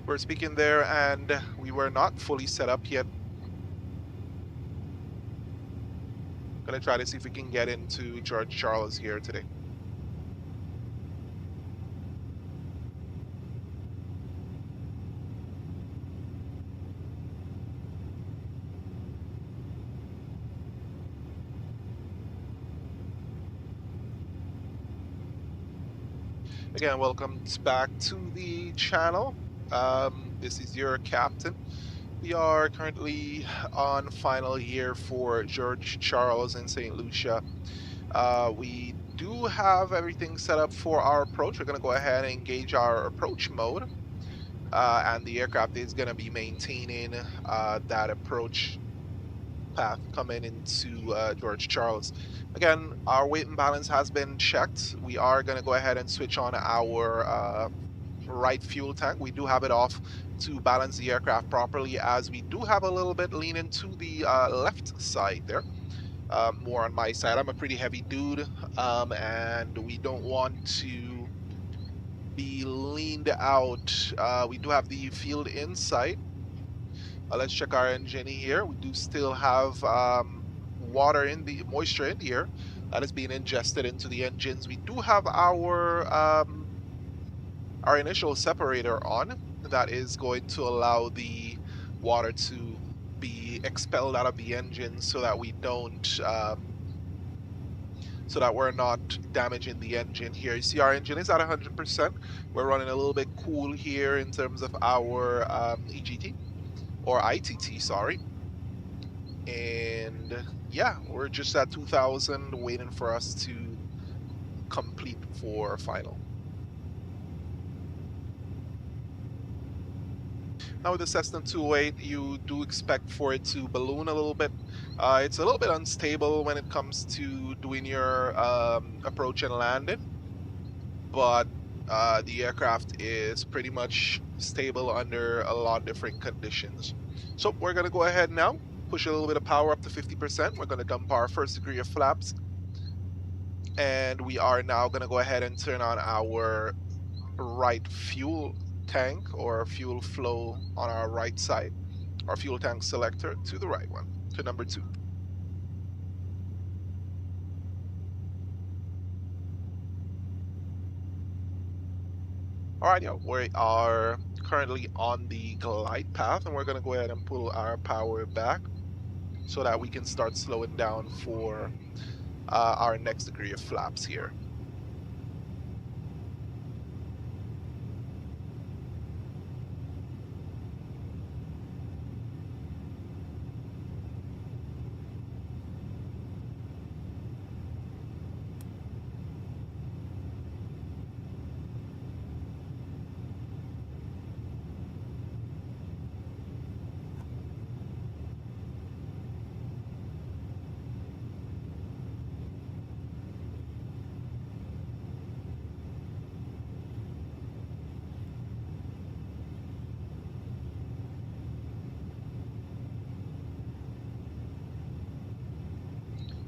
We're speaking there, and we were not fully set up yet. Gonna try to see if we can get into George Charles here today. Again, welcome back to the channel. This is your captain. We are currently on final year for George Charles in St Lucia. We do have everything set up for our approach. We're going to go ahead and engage our approach mode. And the aircraft is going to be maintaining that approach path coming into George Charles. Again, our weight and balance has been checked. We are going to go ahead and switch on our right fuel tank. We do have it off to balance the aircraft properly, as we do have a little bit leaning to the left side there. More on my side. I'm a pretty heavy dude, and we don't want to be leaned out. We do have the field in sight. Let's check our engine here. We do still have moisture in the air that is being ingested into the engines. We do have our initial separator on. That is going to allow the water to be expelled out of the engine so that we don't so that we're not damaging the engine here. You see our engine is at 100%. We're running a little bit cool here in terms of our EGT or ITT, sorry. And yeah, we're just at 2000 waiting for us to complete for final. Now with the Cessna 208, you do expect for it to balloon a little bit. It's a little bit unstable when it comes to doing your approach and landing, but the aircraft is pretty much stable under a lot of different conditions. So we're going to go ahead now, push a little bit of power up to 50%. We're going to dump our first degree of flaps. And we are now going to go ahead and turn on our right fuel tank or fuel flow on our right side. Our fuel tank selector to the right one, to number 2. Alright, yeah, we are currently on the glide path, and we're going to go ahead and pull our power back so that we can start slowing down for our next degree of flaps here.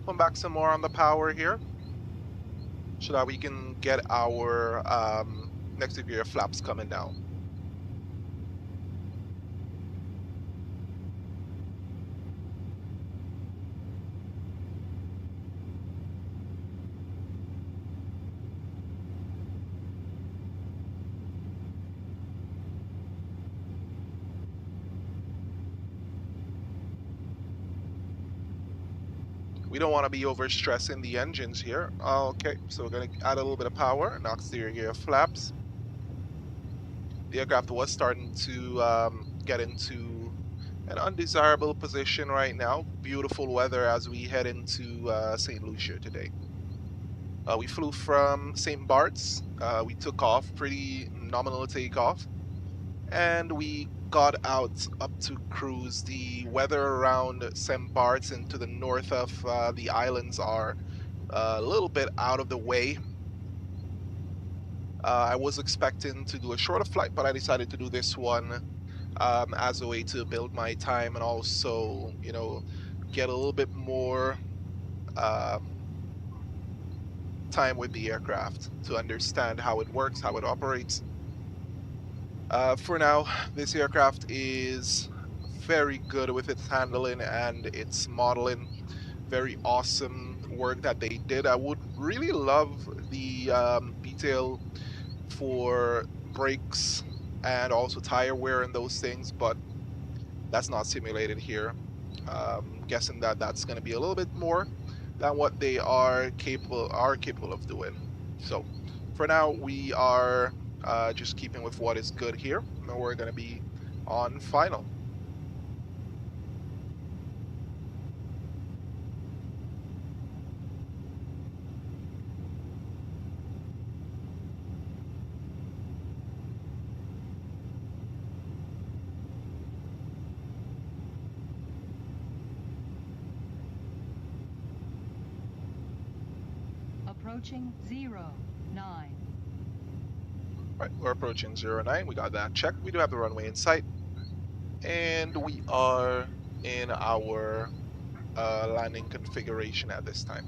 Come back some more on the power here so that we can get our next degree of flaps coming down. We don't want to be overstressing the engines here. Okay, so we're going to add a little bit of power, knock steering gear flaps. The aircraft was starting to get into an undesirable position right now. Beautiful weather as we head into St Lucia today. We flew from St Barths. We took off, pretty nominal takeoff, and we got out up to cruise. The weather around St Barths and to the north of the islands are a little bit out of the way. I was expecting to do a shorter flight, but I decided to do this one as a way to build my time and also, you know, get a little bit more time with the aircraft to understand how it works, how it operates. For now, this aircraft is very good with its handling and its modeling. Very awesome work that they did. I would really love the detail for brakes and also tire wear and those things, but that's not simulated here. Guessing that that's going to be a little bit more than what they are capable of doing. So for now, we are just keeping with what is good here, and we're going to be on final. Approaching 09. Right, we're approaching 09. We got that checked. We do have the runway in sight, and we are in our landing configuration at this time.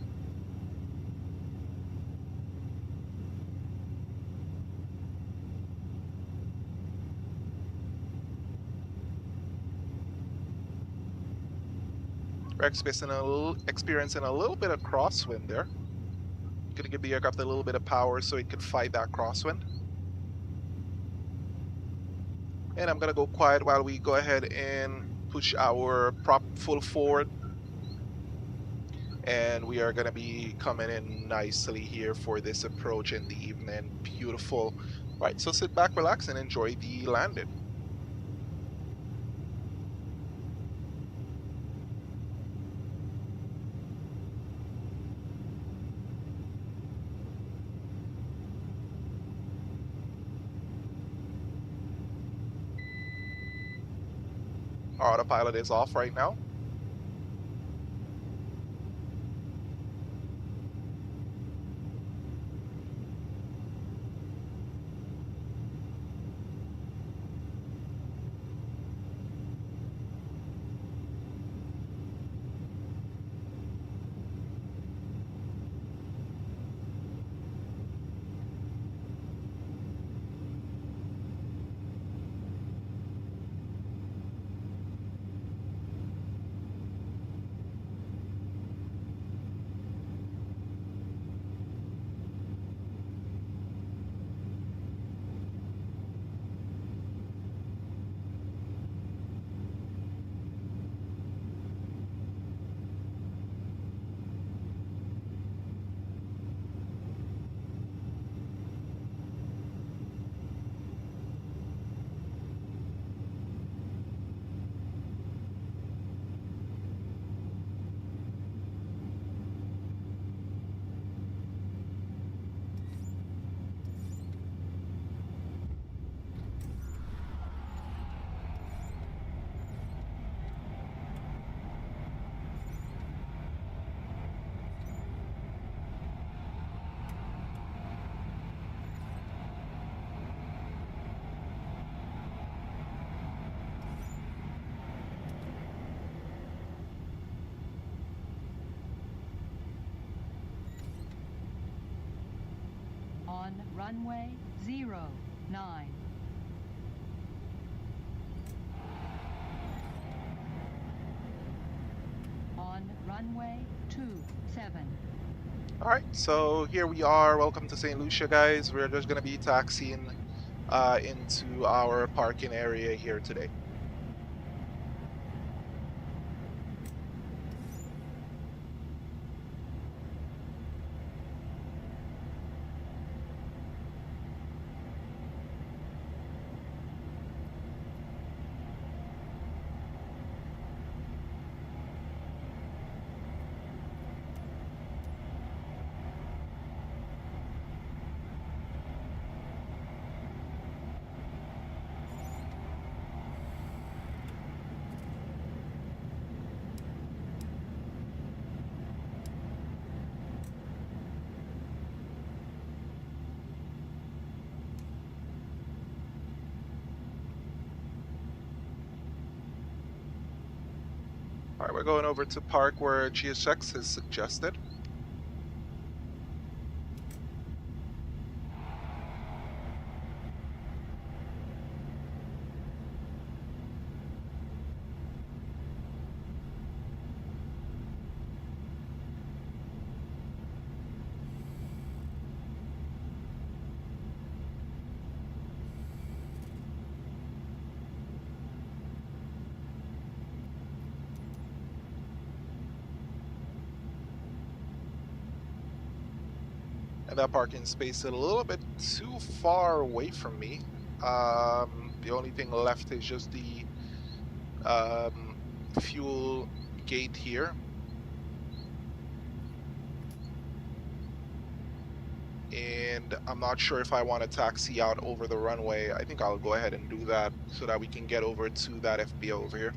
We're experiencing a little bit of crosswind there. Gonna give the aircraft a little bit of power so it could fight that crosswind. And I'm gonna go quiet while we go ahead and push our prop full forward. And we are gonna be coming in nicely here for this approach in the evening. Beautiful. Right, so sit back, relax, and enjoy the landing. Our autopilot is off right now. On runway 09. On runway 27. All right, so here we are. Welcome to St. Lucia, guys. We're just gonna be taxiing into our parking area here today. All right, we're going over to park where GSX has suggested. And that parking space is a little bit too far away from me. The only thing left is just the fuel gate here. And I'm not sure if I want to taxi out over the runway. I think I'll go ahead and do that so that we can get over to that FBO over here.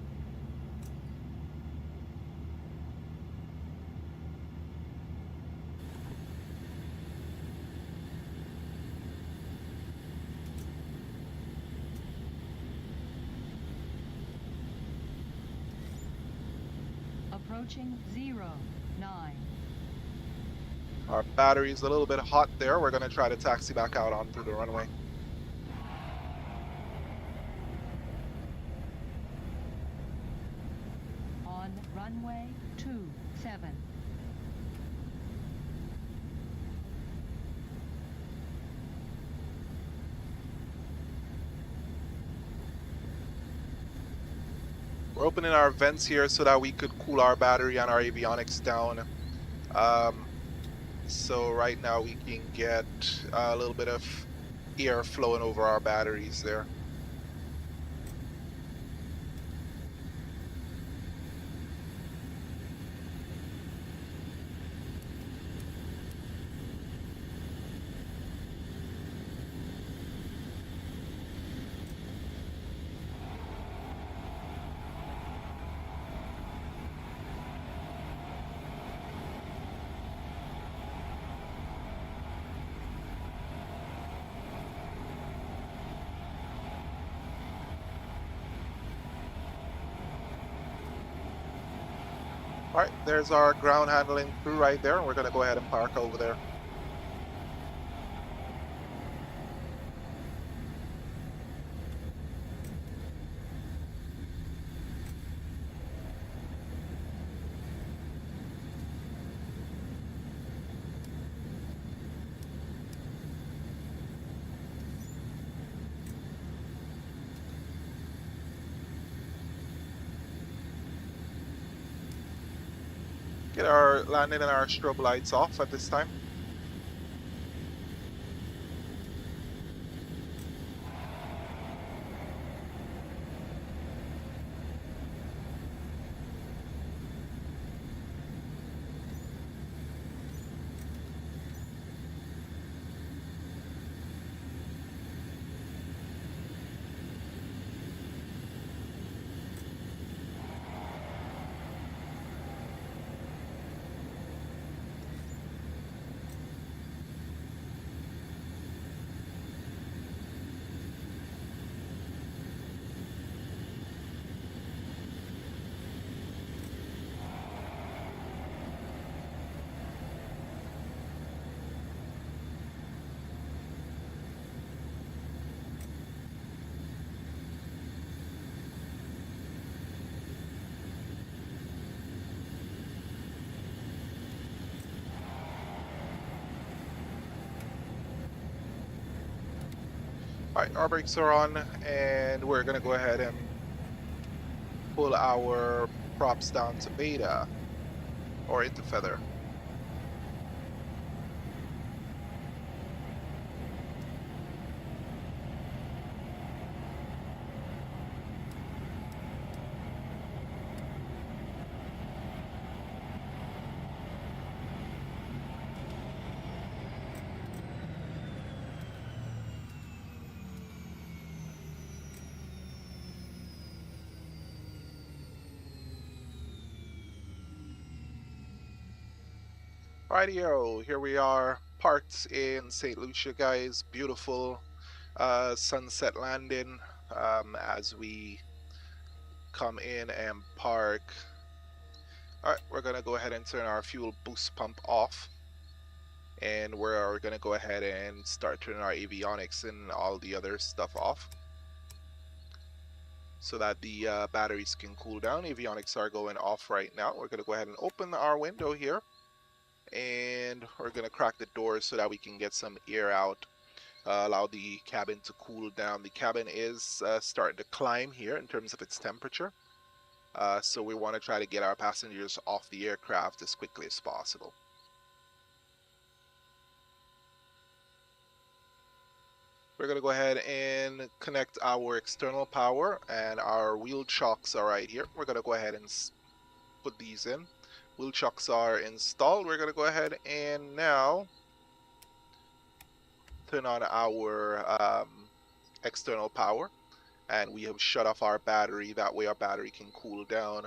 Approaching 09. Our battery is a little bit hot there. We're going to try to taxi back out onto the runway. On runway 27. We're opening our vents here so that we could cool our battery and our avionics down. So right now we can get a little bit of air flowing over our batteries there. All right, there's our ground handling crew right there. We're going to go ahead and park over there. Get our landing and our strobe lights off at this time. All right, our brakes are on, and we're going to go ahead and pull our props down to beta or into feather. Rightio, here we are, parked in St. Lucia, guys. Beautiful sunset landing as we come in and park. All right, we're gonna go ahead and turn our fuel boost pump off, and we're gonna go ahead and start turning our avionics and all the other stuff off so that the batteries can cool down. Avionics are going off right now. We're gonna go ahead and open our window here, and we're gonna crack the doors so that we can get some air out. Allow the cabin to cool down. The cabin is starting to climb here in terms of its temperature. So we want to try to get our passengers off the aircraft as quickly as possible. we're going to go ahead and connect our external power, and our wheel chocks are right here. We're going to go ahead and put these in. Wheel chocks are installed. We're going to go ahead and now turn on our external power, and we have shut off our battery. That way our battery can cool down.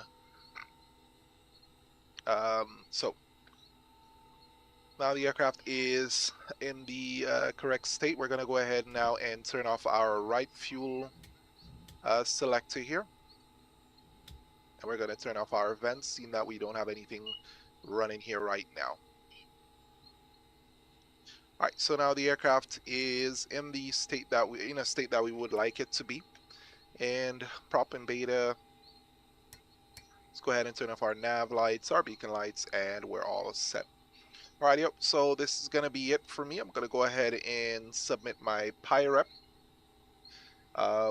So now the aircraft is in the correct state. We're going to go ahead now and turn off our right fuel selector here. And we're going to turn off our vents, seeing that we don't have anything running here right now. All right, so now the aircraft is in the state that in a state that we would like it to be. And prop and beta, let's go ahead and turn off our nav lights, our beacon lights, and we're all set. Alrighty, yep, so this is going to be it for me. I'm going to go ahead and submit my PIREP.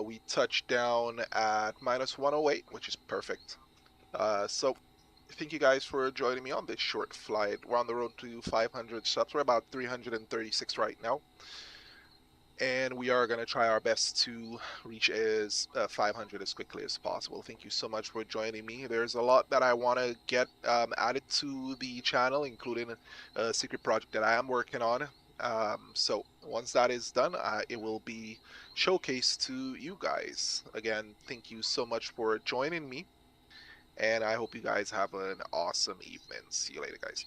We touched down at -108, which is perfect. So thank you guys for joining me on this short flight. We're on the road to 500 subs. We're about 336 right now. And we are going to try our best to reach 500 as quickly as possible. Thank you so much for joining me. There's a lot that I want to get added to the channel, including a secret project that I am working on. So once that is done, it will be showcased to you guys. Again, thank you so much for joining me, and I hope you guys have an awesome evening. See you later, guys.